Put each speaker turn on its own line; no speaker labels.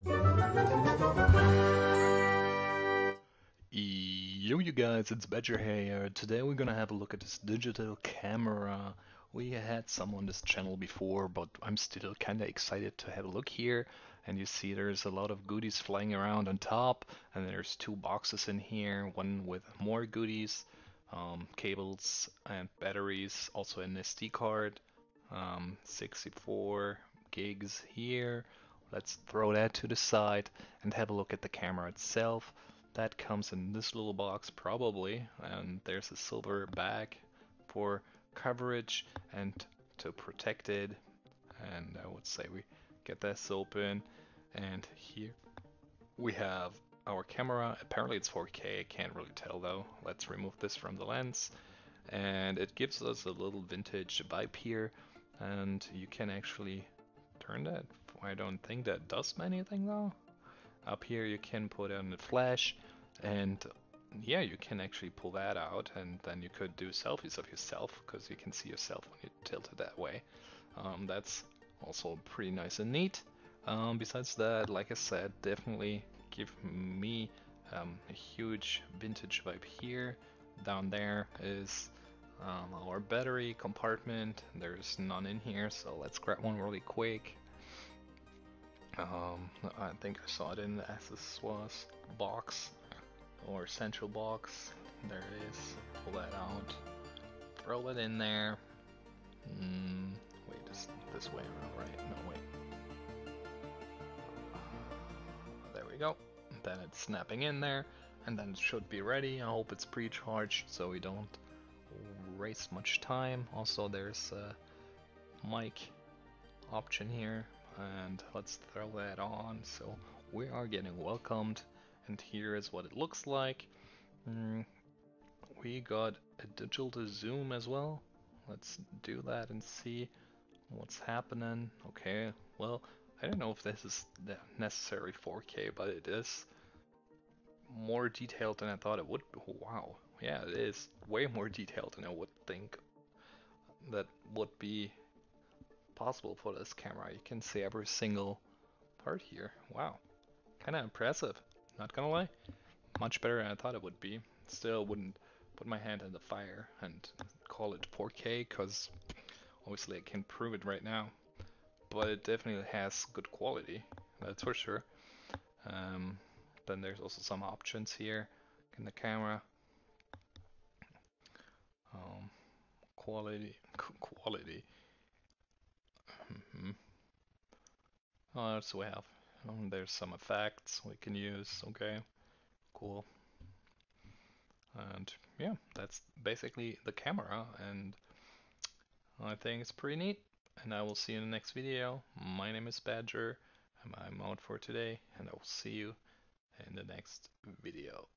Yo, you guys, it's Badger here. Today we're gonna have a look at this digital camera. We had some on this channel before, but I'm still kinda excited to have a look here. And you see there's a lot of goodies flying around on top, and there's two boxes in here, one with more goodies, cables and batteries, also an SD card, 64 gigs here. Let's throw that to the side and have a look at the camera itself. That comes in this little box probably, and there's a silver bag for coverage and to protect it. And I would say we get this open, and here we have our camera. Apparently it's 4K, I can't really tell though. Let's remove this from the lens, and it gives us a little vintage vibe here, and you can actually turn that. I don't think that does anything though. Up here you can put on the flash, and yeah, you can actually pull that out, and then you could do selfies of yourself because you can see yourself when you tilt it that way. That's also pretty nice and neat. Besides that, like I said, definitely give me a huge vintage vibe here. Down there is our battery compartment. There's none in here, so let's grab one really quick. I think I saw it in the accessoires box or central box. There it is. Pull that out. Throw it in there. Wait, this way around, right? No, wait. There we go. Then it's snapping in there, and then it should be ready. I hope it's pre-charged so we don't waste much time. Also, there's a mic option here, and let's throw that on so we are getting welcomed. And here is what it looks like. We got a digital zoom as well. Let's do that and see what's happening. Okay, well, I don't know if this is the necessary 4K, but it is more detailed than I thought it would. Wow, yeah, it is way more detailed than I would think that would be possible for this camera. You can see every single part here. Wow, kind of impressive, not gonna lie. Much better than I thought it would be. Still wouldn't put my hand in the fire and call it 4K, because obviously I can prove it right now. But it definitely has good quality, that's for sure. Then there's also some options here in the camera. Quality, quality. What else do we have? There's some effects we can use. Okay, cool. And yeah, that's basically the camera, and I think it's pretty neat. And I will see you in the next video. My name is Badger, and I'm out for today, and I will see you in the next video.